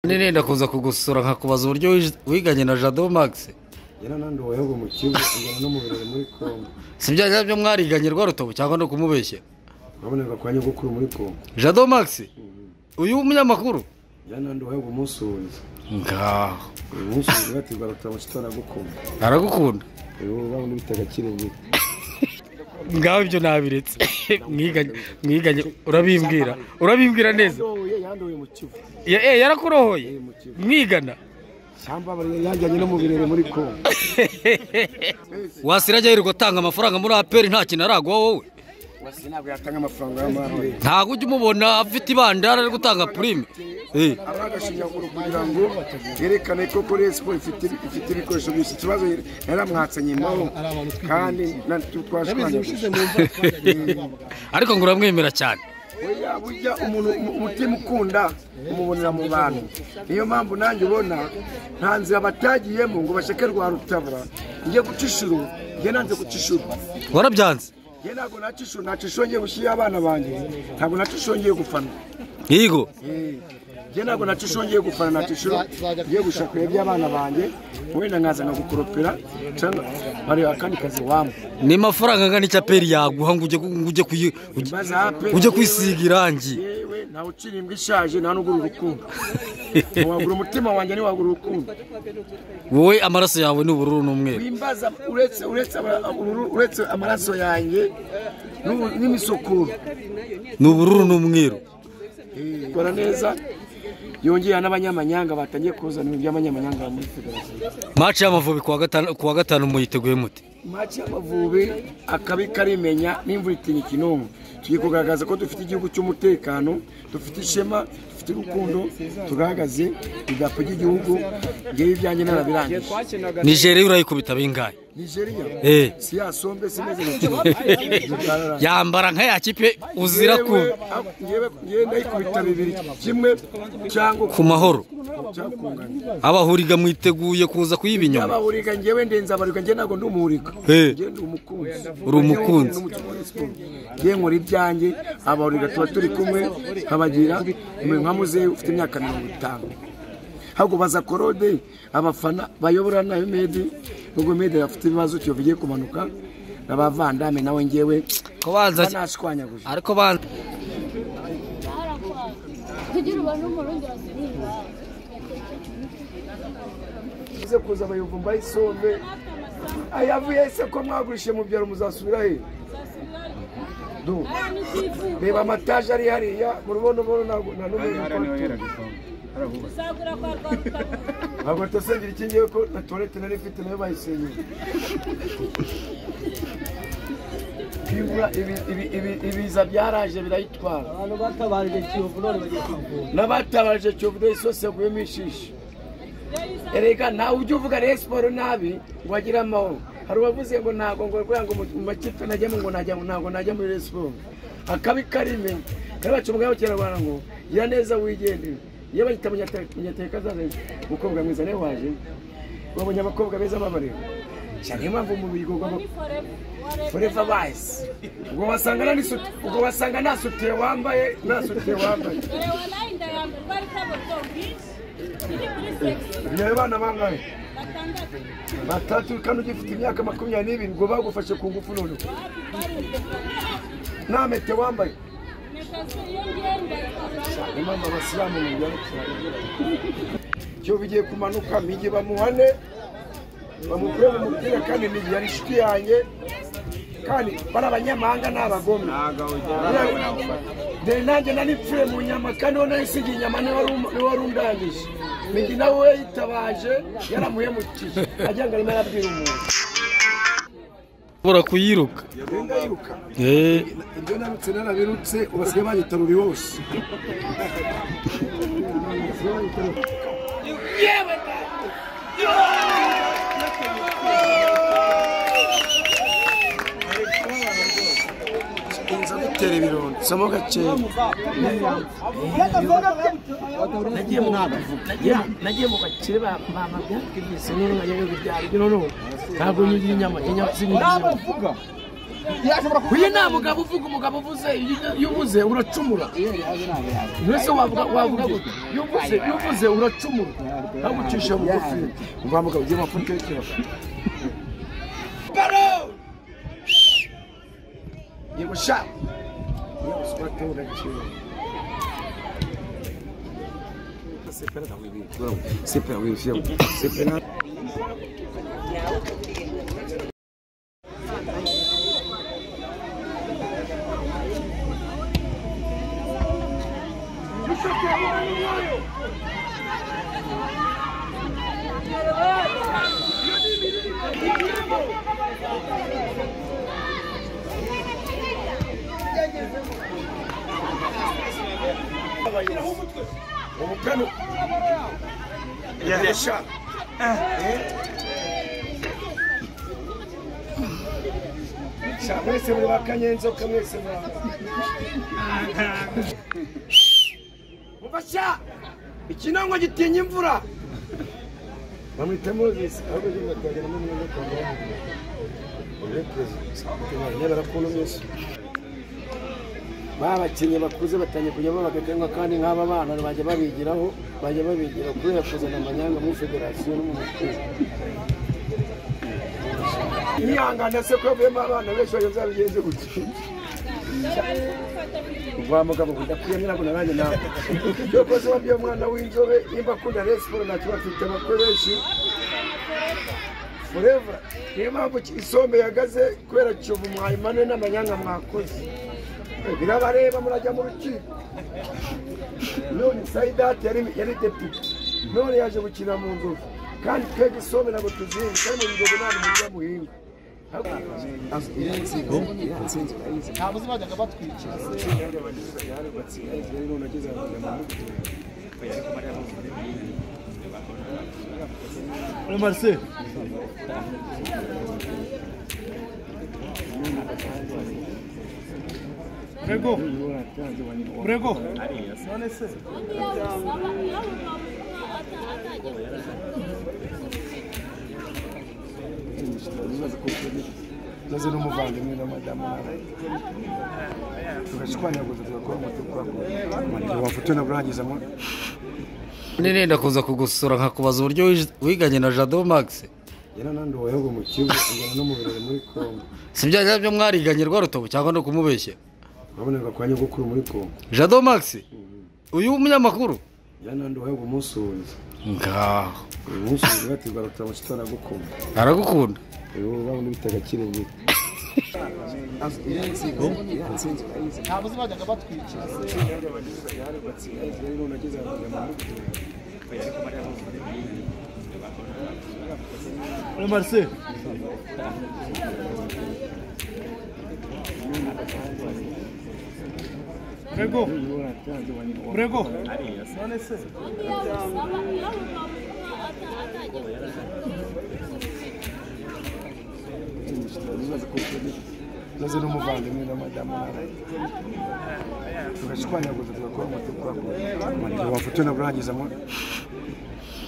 Nenda kuza kugusura nkakubaza uburyo wiganye na Jado Max. Yana nandi wayogo mu kigo ingana no mu birori muri Kongo. Sibyaga byo mwariganye rwa rutobo cyangwa no kumubeshya. Uraboneka kwa nyogokuru muri Kongo. Jado Max. Uyu umunyamakuru. Yana nandi wayogo musunze. Ngaho. Musunze batirwa rutobo kitana gukunda. Aragukunda. Babona bitaga kirenge. Ngaho ibyo nabiretse. Mwiganye urabimbwira neza. Yandoye mu kigo. Yarakurohoye. Mwigana. Shamba bari yajyanye no mu birere muri Kongo. Wasirajya yirirwa tanga amafaranga muri APR nta kintu aragwa wowe. Wasinabwo yatanga amafaranga y'amahoro. Ntago ujye umubona afite ibandara ari gutanga prime. Abagashinyagura kugira ngo yerekane ko Rayon Sports ifite ibikoresho byinshi. Ikibazo yaramwatsanye imbaho kandi twashwanye. Ariko ngo uramwemera cyane. Oya burya umuntu umutima ukunda umubonera mu bantu. Niyo mpamvu nanjye ubona nta nzira batagiyemo ngo bashake rwa rutabura. Ngiye gucishuru, ngiye nanze gucishuru. Warabyanze? Ngiye ntago nacishongiye gushyira abana banjye. Ntago nacishongiye gufana. Yego. Ngiye ntago nacishongiye gufana nacishuru. Ngiye gushaka by'abana banjye. Wenda nkazana gukoropera cyangwa bari akandi kazi wamwe. Ni mafaranga ngani cya peri yaguha ngo ujye kwisiga irangi. Yewe nawe ukirimbwa ishaje nta n'ugura urukundo. Wagura umutima wanjye ni wagura urukundo. Wowe amaraso yawe ni ubururu n'umweru. Wimbaza uretse amaraso yanjye n'imisokoro. Ni ubururu n'umweru. Kora neza. Yongera n'abanyamanyanga batangiye kuzana iby'abanyamanyanga muri federation. Match y'Amavubi kuwa gatanu muyiteguye muti? Match y'Amavubi akabi karimenya n'imvura itinya ikinonko. Tugiye kugaragaza ko dufite igihugu cy'umutekano, dufite ishema, dufite urukundo, tugahagaze idarapo ry'igihugu. Ngewe ibyanjye narabirangije. Nigeria urayikubita bingahe? Nigeria? Si yasombe simeze n'icyo. Yambara nka ya kipe uzira ku. Ngewe ndayikubita bibiri kimwe cyangwa ku mahoro. Abahuriga mwiteguye kuza kuyibinyoma. Abahuriga ngewe ndenza abariga nge nago ndumuhuriga. Nge ndumukunzi. Uri umukunzi. Nge nkora ibyanjye abahuriga tuba turi kumwe kabagira nka muzehe ufite imyaka 50. Hago baza korode abafana bayobora na Medi ubwo Medi afite ibibazo cyo bigiye kumanuka nabavandame nawe ngewe kubanza nashwanyaguje ariko banza kugira ubano murundi wasiriza ize kuza abayuvumba isombe ayavuye se ko mwagurishe mu byaro muzasubira he do beba amataje ari hariya mu rubono ntabwo na n'umwe usagura kwa rwanda ntabwo tusengira ikingiye ko na toilette nari mfite nayo bayisenye ibiza byaraje birayitwara abantu batabarije Kiyovu none bagiye kuvura n'abatabarije Kiyovu do isose yaguyemo ishishi erega nawe ujye uvuga Rayon Sports nabi ngo agire amahoro hari uwavuze ngo ntago ngo mu makipe najyamo ngo ntago najya muri Rayon Sports akabi karime kabacu mugabo cyarwana ngo gira neza wigendere iyo bahita munyateka zaje mukobwa mwiza ne waje babonye abakobwa beza babareba cyane mpamvu mu bigo forever wise ubwo wasanga nta sutiye wambaye Niye bana bangahe batatu kandi ugifite imyaka 22 ngo bagufashe ku ngufu none namete wambaye imama abasilamu mu byaro cyo bigiye kumanuka migi bamuhane bamukure mu mupira kandi ni yari shiti yanjye kandi bara abanyamahanga n'abagome nanjye nanipfire mu nyama kandi wona isigiye inyama ni wari undangije migi nawe yitabaje yaramuhemukiye ajyanga arimo arabwira umuntu bora kuyiruka ibyo narutse narabirutse ubasigaye banyita ruri hose yewe gutera ibirondo somo gace nagiye mu bakire ba byakibise none nkajya byari none ntabwo nyigira inyama z'inyigisho uyu nta mugabo uvuga umugabo uvuze iyo uvuze uracumura mbese wavuga gute iyo uvuze uracumura ntagucisha bugufi umva mugabo ugiye mafuke y'ikibazo baro yego sha swate uraciro c'est pas oui c'est pas umukano yasha mwese muri bakanyenzoka mwese mubasha ikinongo gitinya imvura bamwita Moses ahubwo ngiye kwagera mu mwanya kwa Moses babakinye bakuze batanye kujya babagatenga kandi nk'aba bana bajya babigiraho kubera kuzana amanyanga muri federasiyo no mu mupira niyangana se ko bema abana benshi bazabigenze gutya wa mugabo kudakwiye nabo naranye nawe cyo kose wabye umwana w'inzobe imba kunda resiporo na kiba afite abakoresha forever niyo mpamvu isombe yagaze kubera kiyovu mwayimane n'amanyanga mwakoze birabareba murajya mu rukiko none Saidati yari deputy none yaje gukina mu nzovu kandi twebwe isombe ntabwo tuzinga kandi mu bigogo ntabwo mujya muhinga ntabwo zibajyaga batwikira Marcel Brego none se naze n'umuvandimwe na madamu tugashwanyaguza tugakora umutuku wafoto na burangiza mu nirenda kuza kugusura nkakubaza uburyo wiganye na Jado Max yana nando wayogo mu kigo ingana no mu birori muri Kongo sibyaje byo mwariganye rwa rutobo cyangwa no kumubeshya baboneka kwa nyogokuru muri Kongo Jado Max uyu umunyamakuru yana nando wayogo musunze ngaho musunze batirwa rutabo kitana gukunda aragukunda babona bitega kirenge ntabwo zibajyaga batwikira Marcel Brego none se naze n'umuvandimwe na madamu tugashwanyaguza tugakora umutuku wafoto na burangiza mu